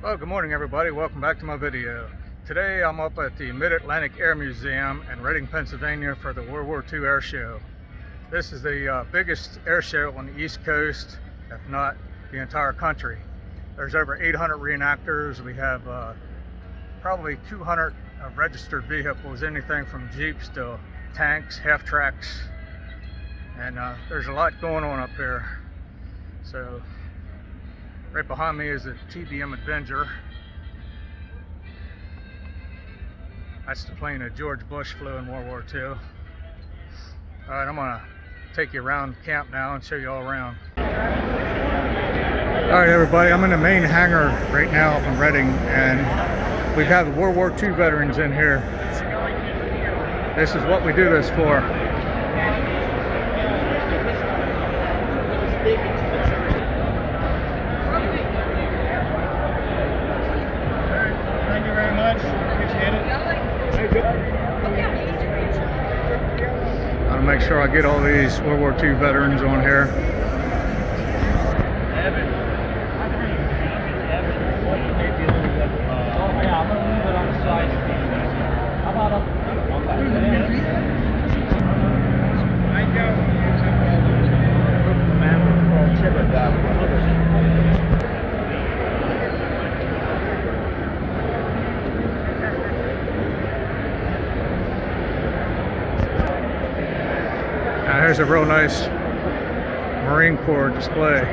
Well, good morning everybody. Welcome back to my video. Today I'm up at the Mid-Atlantic Air Museum in Reading, Pennsylvania for the World War II Air Show. This is the biggest air show on the East Coast, if not the entire country. There's over 800 reenactors. We have probably 200 registered vehicles, anything from Jeeps to tanks, half-tracks, and there's a lot going on up here. So right behind me is a TBM Avenger. That's the plane that George Bush flew in World War II. All right, I'm gonna take you around camp now and show you all around. All right, everybody, I'm in the main hangar right now up in Reading, and we have the World War II veterans in here. This is what we do this for. Thank you very much. Appreciate it. I'll make sure I get all these World War II veterans on here. Yeah, I'm going to leave it on the side. How about up? Now here's a real nice Marine Corps display.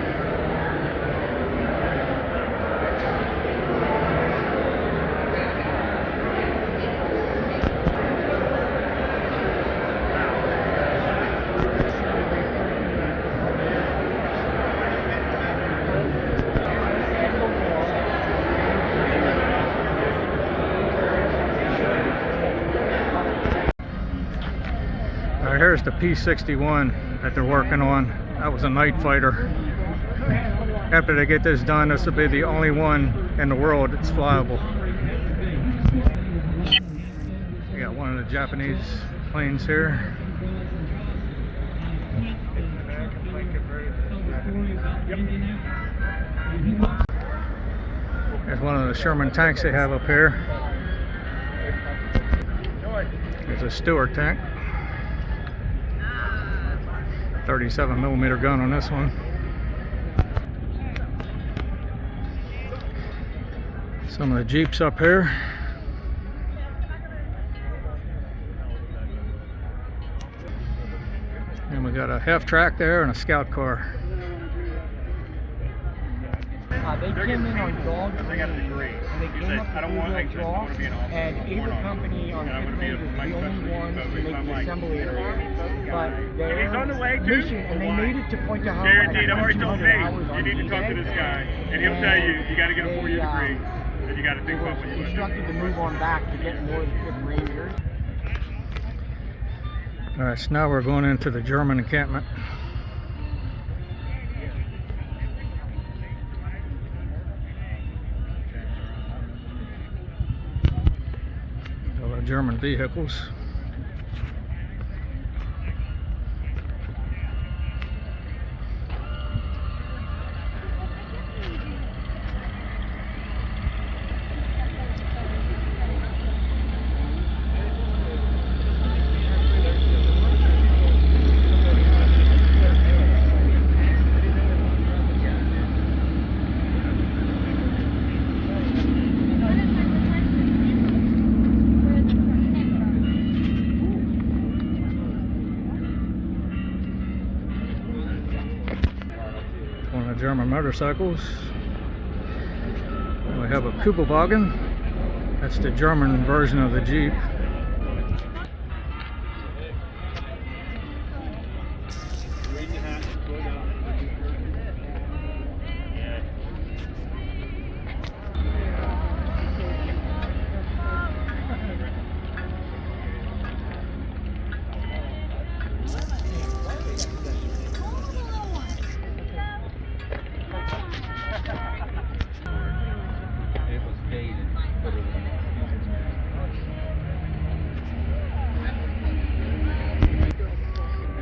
Here's the P-61 that they're working on. That was a night fighter. After they get this done, this will be the only one in the world that's flyable. We got one of the Japanese planes here. There's one of the Sherman tanks they have up here. There's a Stewart tank. 37mm gun on this one. Some of the Jeeps up here. And we got a half-track there and a scout car. They came in on dogs. They got a degree. And they came up with dogs. And either company on the was the only ones to make the assembly area. But their mission, and they made it to point to how Guaranteed, I've already told Nate, you need to talk to this guy, and he'll tell you, you got to get a 4-year degree, and you got to think about what you instructed to move on back to get more than 5th Rangers. All right, so now we're going into the German encampment. All the German vehicles. One of the German motorcycles. And we have a Kubelwagen. That's the German version of the Jeep.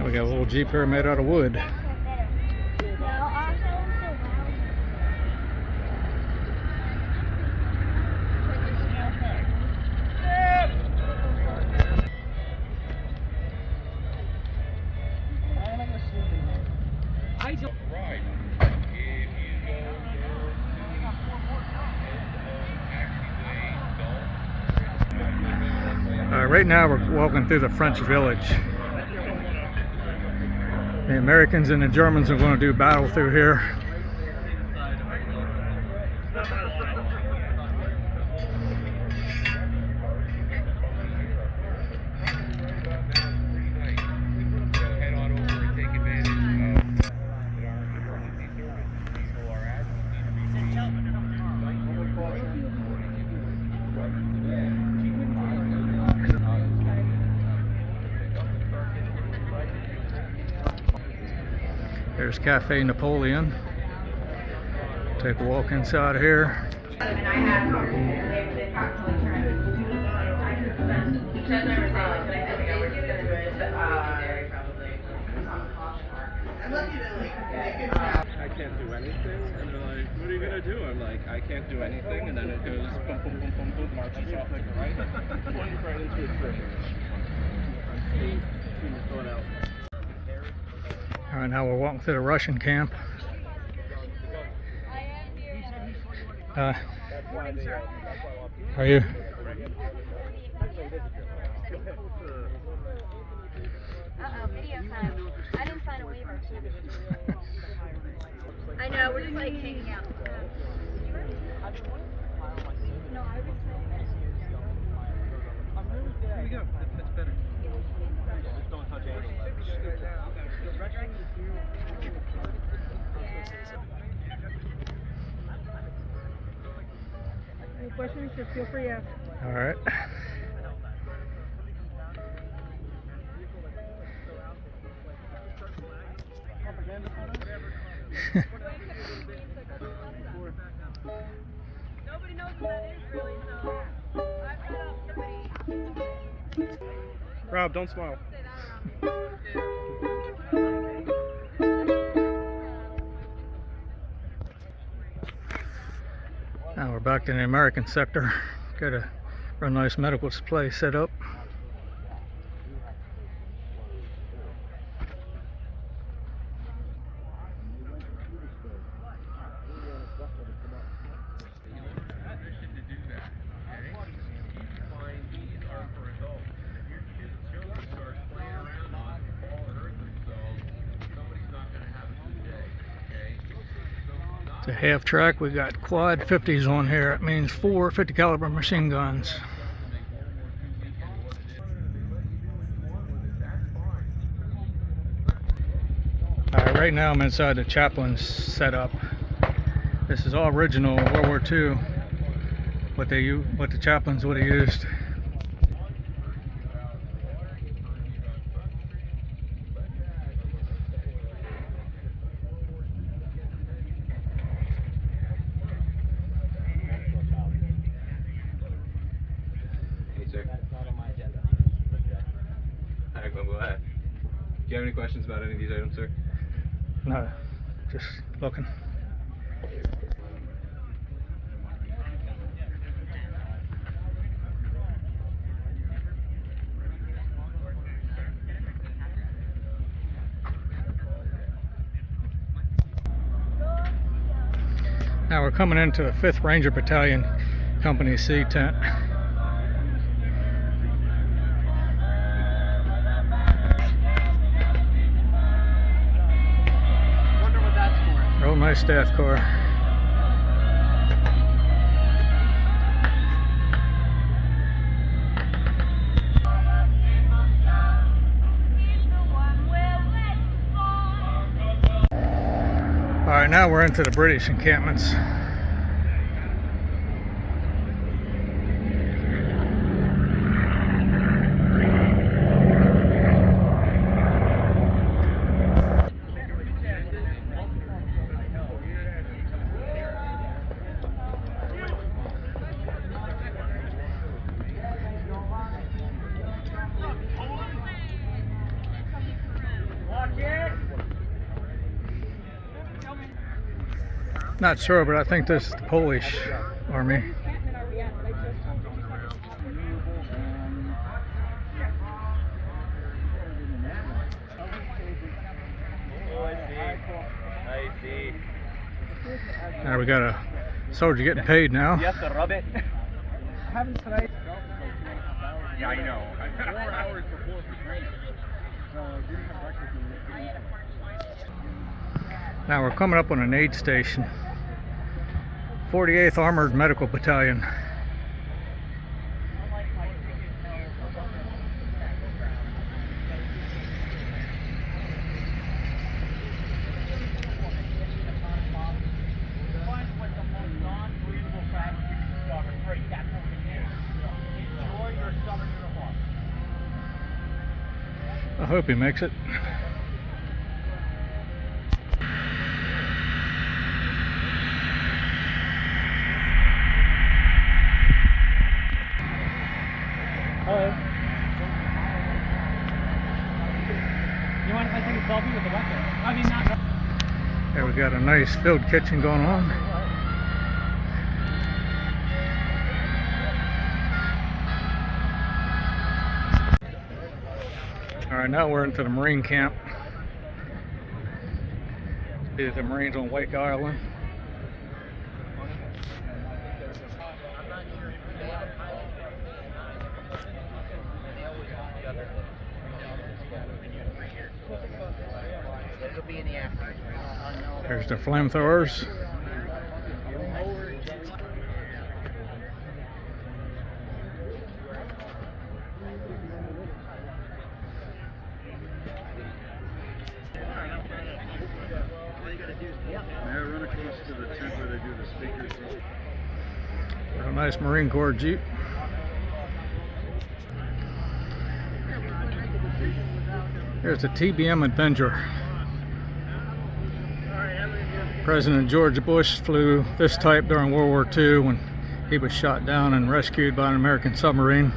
We got a little Jeep here made out of wood. Right now we're walking through the French village. The Americans and the Germans are going to do battle through here. There's Cafe Napoleon. Take a walk inside here. I can't do anything, and they're like, what are you gonna do? I'm like, I can't do anything, and then it goes boom, boom, boom, boom, boom, marches off like a right, plunge right into a tree. All right, now we're walking through the Russian camp. Are you? Video time. I didn't sign a waiver. I know, we're just like hanging out. No, I was Here we go. That's better. Just don't touch anything. Any questions, just feel free to ask. All right. Nobody knows what that is really, so I put up somebody. Rob, don't smile. Now we're back in the American sector. Got a real nice medical display set up. It's a half track. We got quad 50s on here. It means 4 50 caliber machine guns. Alright, right now I'm inside the chaplain's setup. This is all original World War II. What the chaplains would have used. Do you have any questions about any of these items, sir? No, just looking. Now we're coming into the 5th Ranger Battalion Company C tent. Real nice staff car. Alright, now we're into the British encampments. Not sure, but I think this is the Polish army. Now we got a soldier getting paid now. You have to rub it. Yeah, I know. 4 hours before for training. So didn't have breakfast and didn't eat. Now we're coming up on an aid station. 48th Armored Medical Battalion. I hope he makes it. Hello. You mind if I take a selfie with the weapon? I mean, not. There we got a nice field kitchen going on. Alright, now we're into the Marine camp. These are the Marines on Wake Island. There's the flamethrowers. Run across to the tent where they do the speakers. There's a nice Marine Corps Jeep. Here's the TBM Avenger. President George Bush flew this type during World War II when he was shot down and rescued by an American submarine.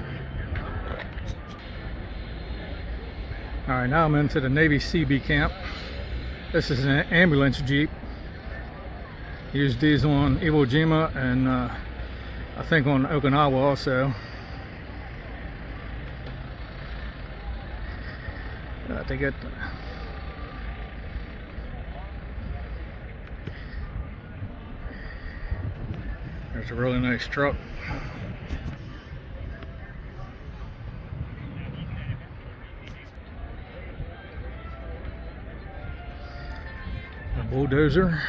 Alright, now I'm into the Navy CB camp. This is an ambulance Jeep. Used these on Iwo Jima and I think on Okinawa also. To get there's a really nice truck. A bulldozer.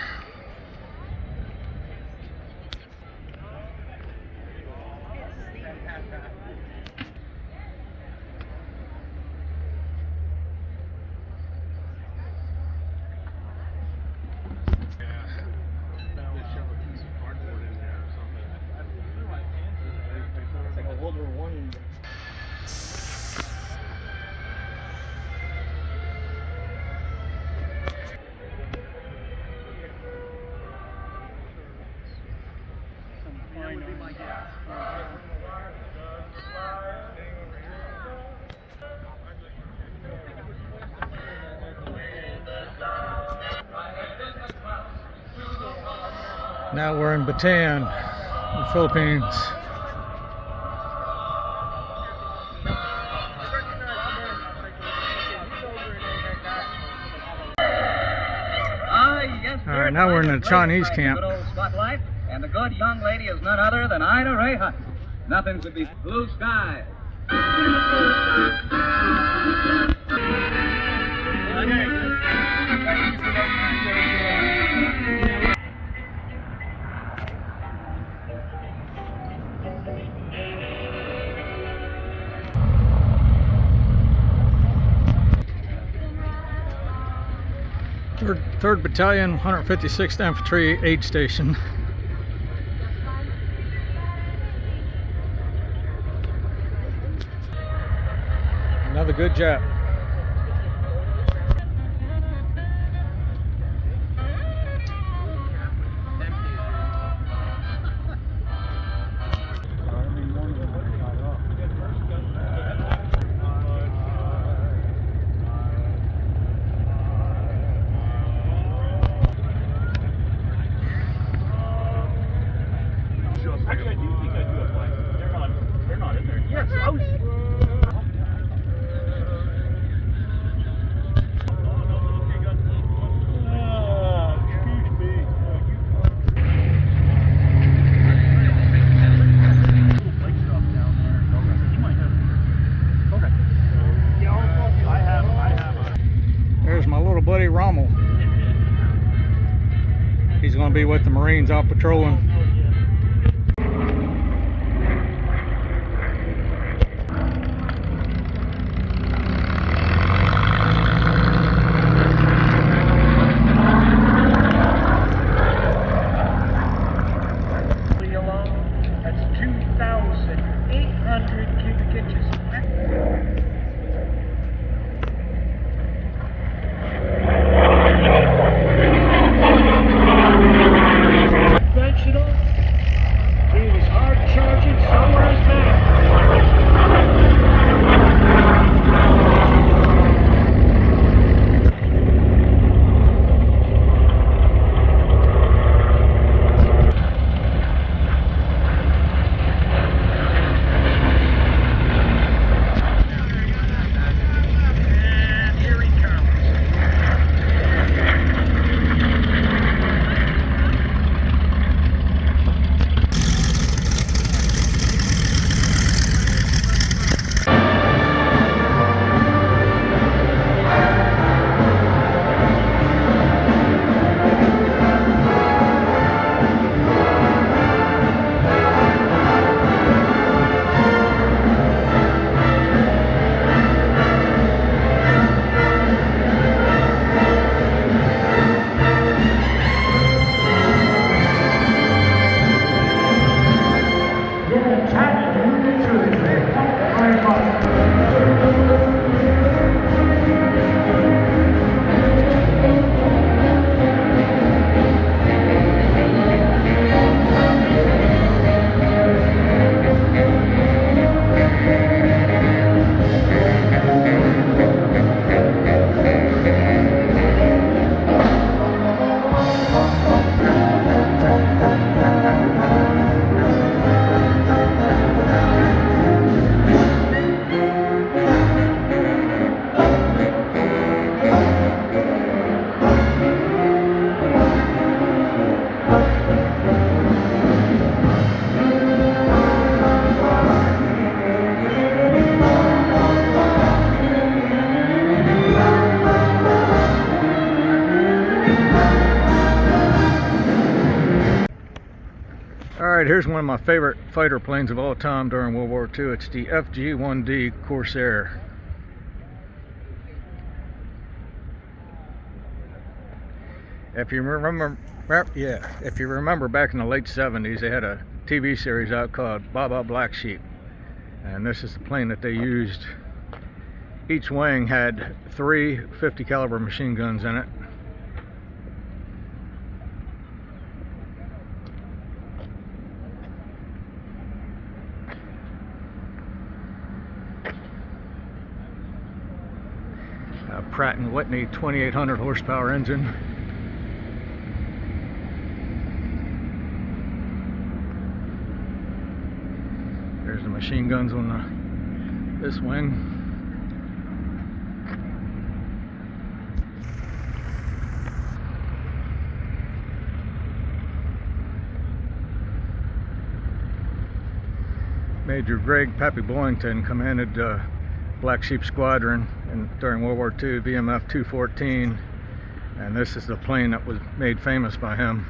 Now we're in Bataan, the Philippines. Alright, now we're in the Chinese camp. And the good young lady is none other than Ida Ray Hutton. Nothing could be blue sky. Third Battalion, 156th Infantry Aid Station. Another good job. Actually, I do think I do apply. They're not in there. Yes, I was. with the Marines out patrolling. That's 2,800 cubic inches. Conventional. He was hard charging, so were his men. And here he comes. Alright, here's one of my favorite fighter planes of all time during World War II. It's the FG-1D Corsair. If you remember back in the late 70s, they had a TV series out called Baba Black Sheep. And this is the plane that they used. Each wing had 3 50 caliber machine guns in it. Pratt & Whitney 2800 horsepower engine. There's the machine guns on this wing. Major Greg Pappy Boyington commanded Black Sheep Squadron during World War II, VMF 214, and this is the plane that was made famous by him.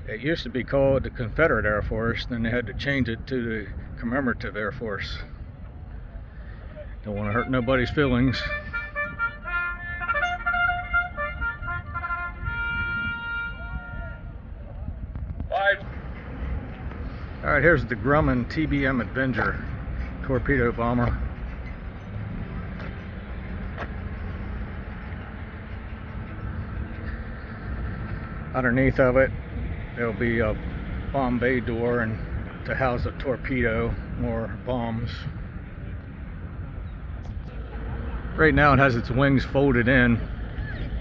It used to be called the Confederate Air Force, then they had to change it to the Commemorative Air Force. Don't want to hurt nobody's feelings. Alright, here's the Grumman TBM Avenger torpedo bomber. Underneath of it, there'll be a bomb bay door and to house a torpedo or bombs. Right now it has its wings folded in.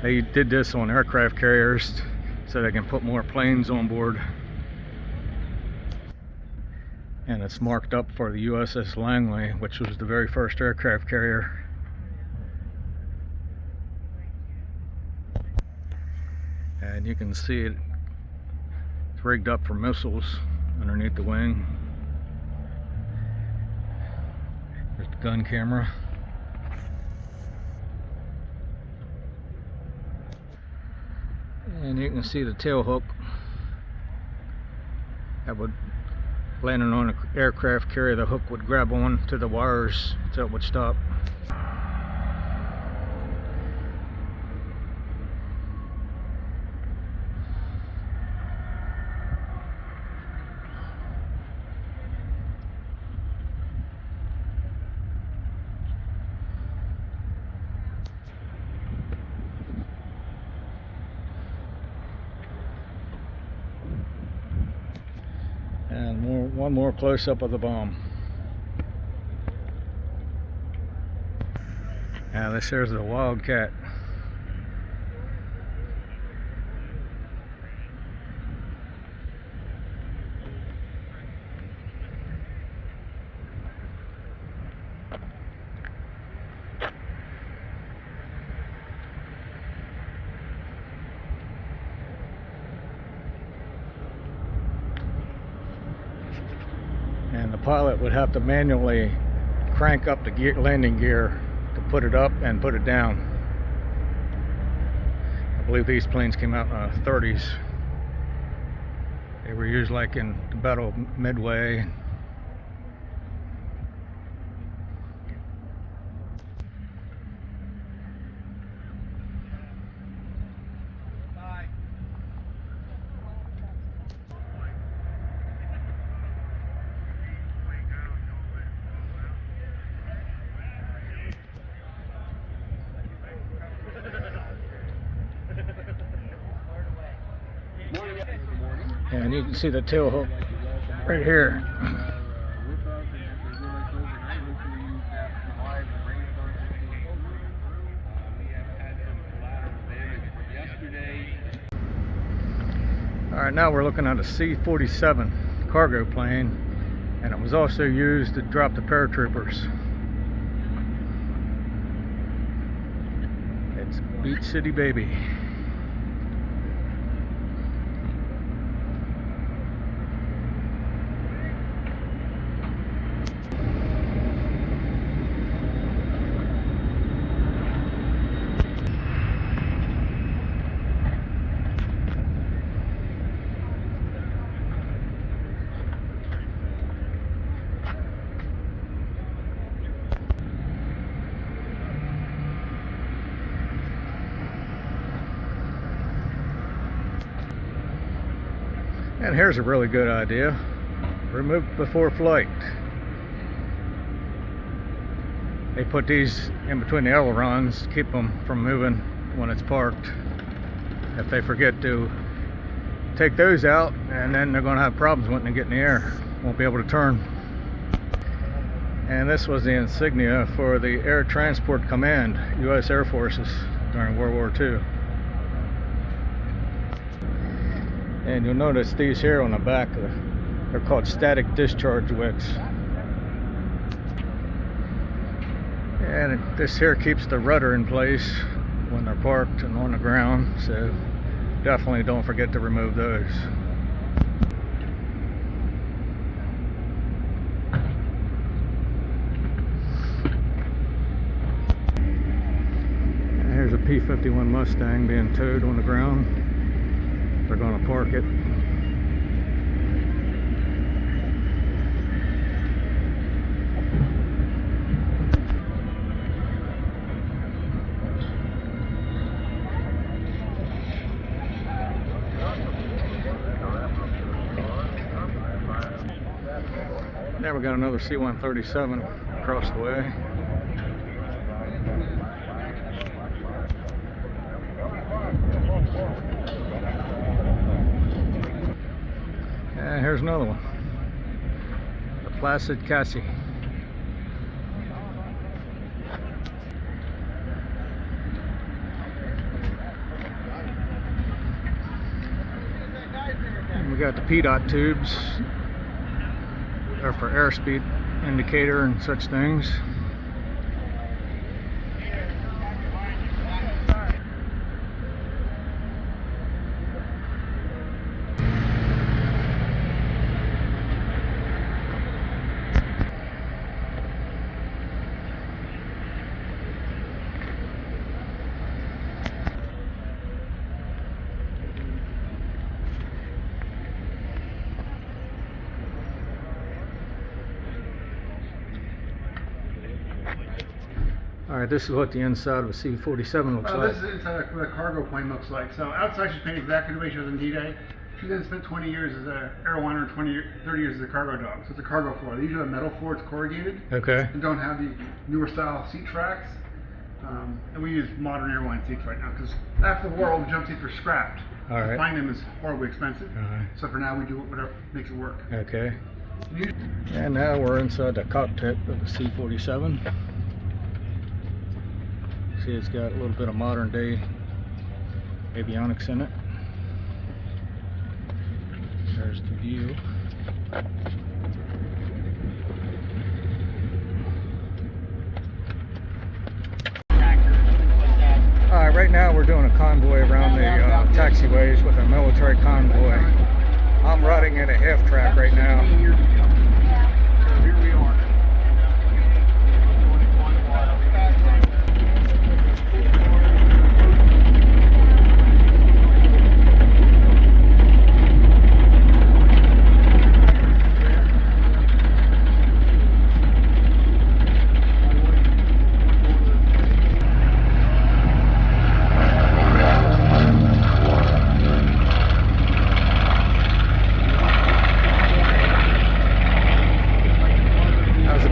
They did this on aircraft carriers so they can put more planes on board. And it's marked up for the USS Langley, which was the very first aircraft carrier. And you can see it's rigged up for missiles underneath the wing. There's the gun camera. And you can see the tail hook that would, landing on an aircraft carrier, the hook would grab on to the wires so it would stop. And one more close-up of the bomb. Now this here's the Wildcat. And the pilot would have to manually crank up the landing gear to put it up and put it down. I believe these planes came out in the 30s. They were used like in the Battle of Midway. And you can see the tail hook right here. Alright, now we're looking at a C-47 cargo plane, and it was also used to drop the paratroopers. It's Beach City, baby. And here's a really good idea. Remove before flight. They put these in between the ailerons to keep them from moving when it's parked. If they forget to take those out, and then they're going to have problems when they get in the air. Won't be able to turn. And this was the insignia for the Air Transport Command, U.S. Air Forces during World War II. And you'll notice these here on the back, they're called static discharge wicks. And this here keeps the rudder in place when they're parked and on the ground, so definitely don't forget to remove those. And here's a P-51 Mustang being towed on the ground. They're going to park it. There we got another C-137 across the way. And here's another one, the Placid Cassie. And we got the P-dot tubes. They're for airspeed indicator and such things. Alright, this is what the inside of a C-47 looks like. This is inside what a cargo plane looks like. So outside she's painted exactly the way she was in D-Day. She then spent 20 years as an airliner and 30 years as a cargo dog. So it's a cargo floor. They usually have a metal floor, it's corrugated. Okay. And don't have the newer style seat tracks. And we use modern airline seats right now because after the war all the jump seats were scrapped. All right. To find them is horribly expensive. Alright. So for now we do whatever makes it work. Okay. And now we're inside the cockpit of the C-47. See, it's got a little bit of modern day avionics in it. There's the view. Alright, right now we're doing a convoy around the taxiways with a military convoy. I'm riding in a half track right now.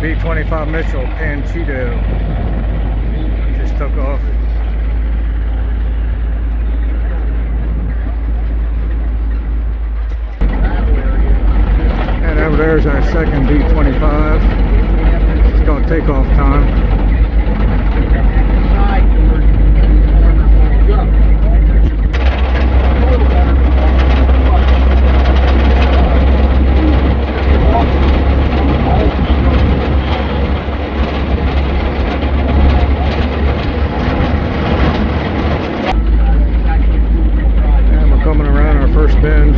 B-25 Mitchell Panchito just took off. And over there's our second B-25. It's called takeoff time. Bend.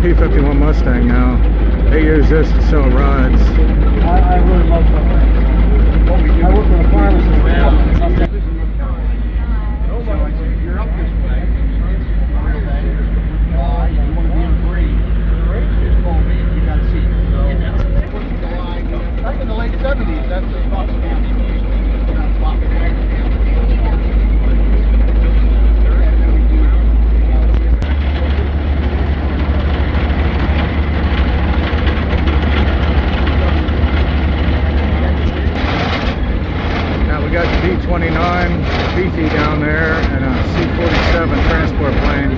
P-51 Mustang now. They use this to sell rides. I really love that. I work with a pharmacist. You're up this way. You want to be in green. Just call me if you got a seat. Back in the late 70s, that's the propaganda used. We got the B-29 Beefy down there and a C-47 transport plane.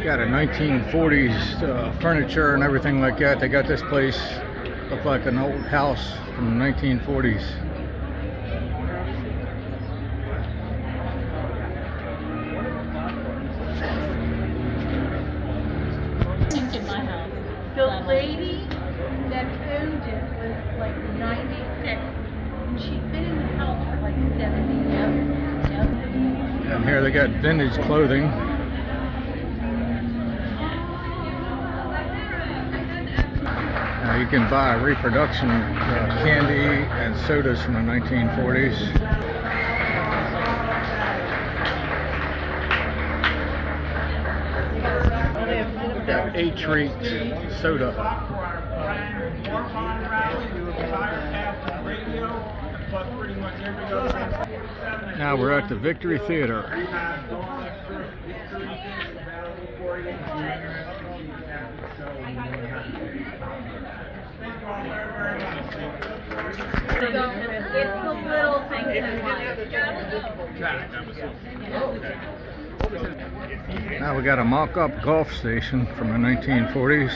Got a 1940s furniture and everything like that. They got this place look like an old house from the 1940s. In my house. The lady that owned it was like 96, and she'd been in the house for like 70 years. And here they got vintage clothing. Now you can buy reproduction candy and sodas from the 1940s. Got A-Treat soda. Now we're at the Victory Theater. So it's the little things in life. Now we got a mock-up golf station from the 1940s.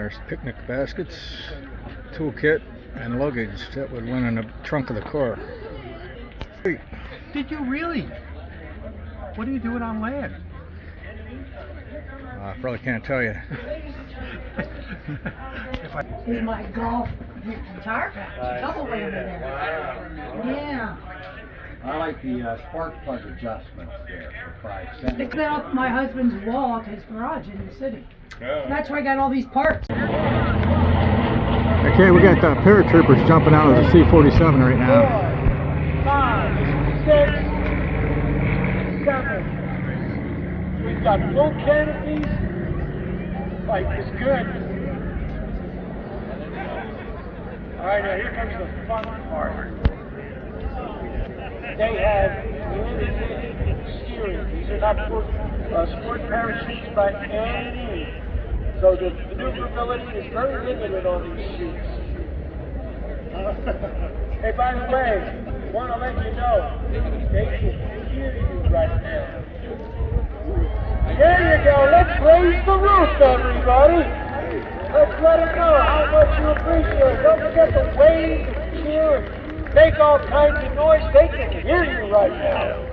There's picnic baskets, toolkit, and luggage that would went in the trunk of the car. Sweet. Did you really? What are you doing on land? I probably can't tell you. Is my golf guitar patch, double way over there. Yeah. I like the spark plug adjustments there for 5 cents. They cut out my husband's wall to his garage in the city. That's where I got all these parts. Okay, we got paratroopers jumping out of the C-47 right now. 5, 6, 7. We've got full canopies. Life is good. Alright, now here comes the fun part. They have limited steering. These are not sport parachutes by any means. So the maneuverability is very limited on these chutes. Hey, by the way, I want to let you know, they can hear you right now. There you go. Let's raise the roof, everybody. Let's let them know how much you appreciate it. Don't forget to wave, cheer, make all kinds of noise. They can hear you right now.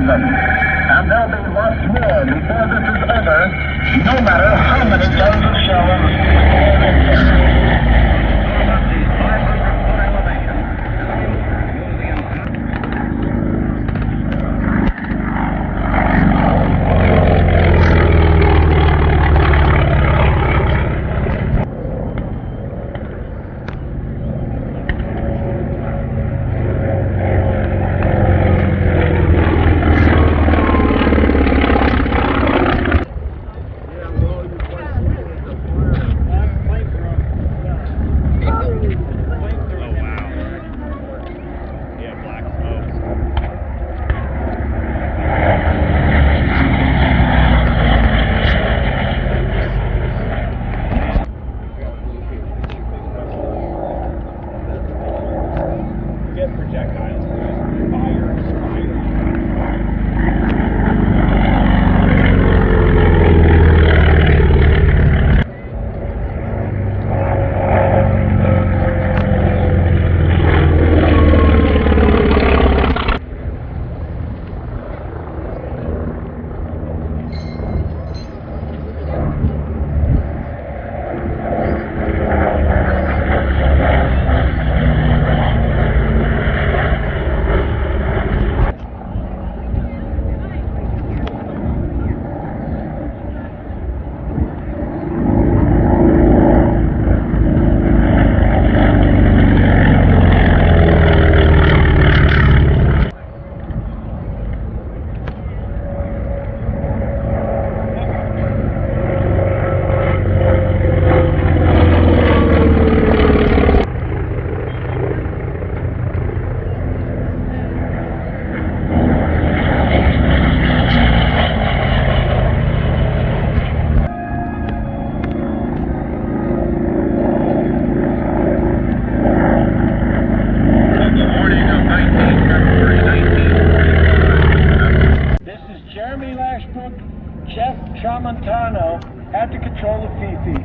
And there'll be lots more before this is over, no matter how many tons of shells are in there. got the control of Fifi.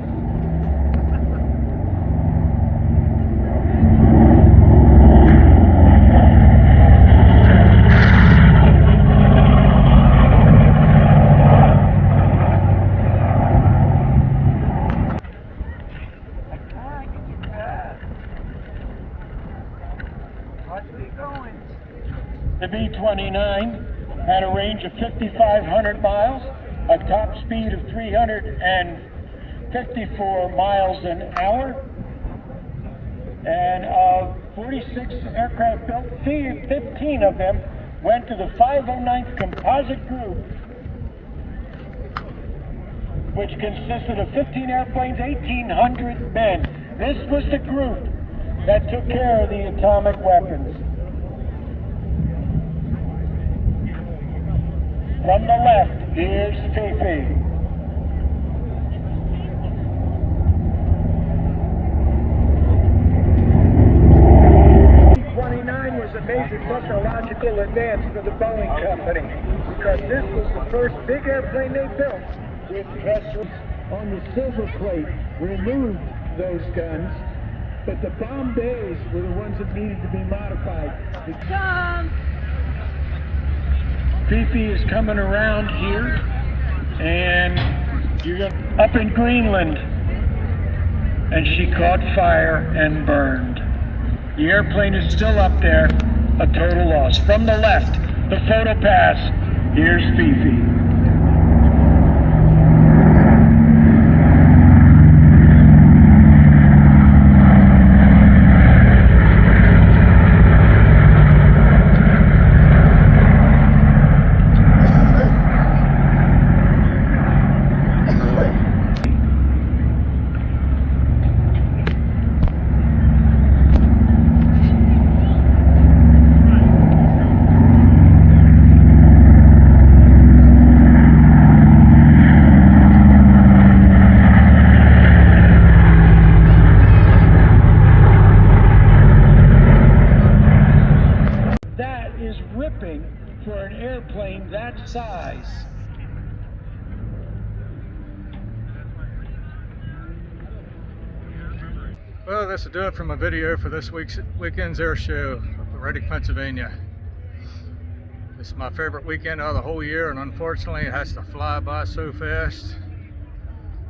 The B-29 had a range of 5,500 miles, a top speed of 354 miles an hour, and of 46 aircraft built, 15 of them went to the 509th Composite Group, which consisted of 15 airplanes, 1,800 men. This was the group that took care of the atomic weapons. From the left, here's Fifi. B-29 was a major technological advance for the Boeing company because this was the first big airplane they built with thrusters on the silver plate. Removed those guns, but the bomb bays were the ones that needed to be modified. Fifi is coming around here, and you're up in Greenland, and she caught fire and burned. The airplane is still up there, a total loss. From the left, the photo pass, here's Fifi. Ripping for an airplane that size. Well, this will do it for my video for this weekend's air show up in Reading, Pennsylvania. This is my favorite weekend of the whole year, and unfortunately it has to fly by so fast.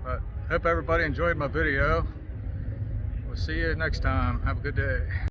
But hope everybody enjoyed my video. We'll see you next time. Have a good day.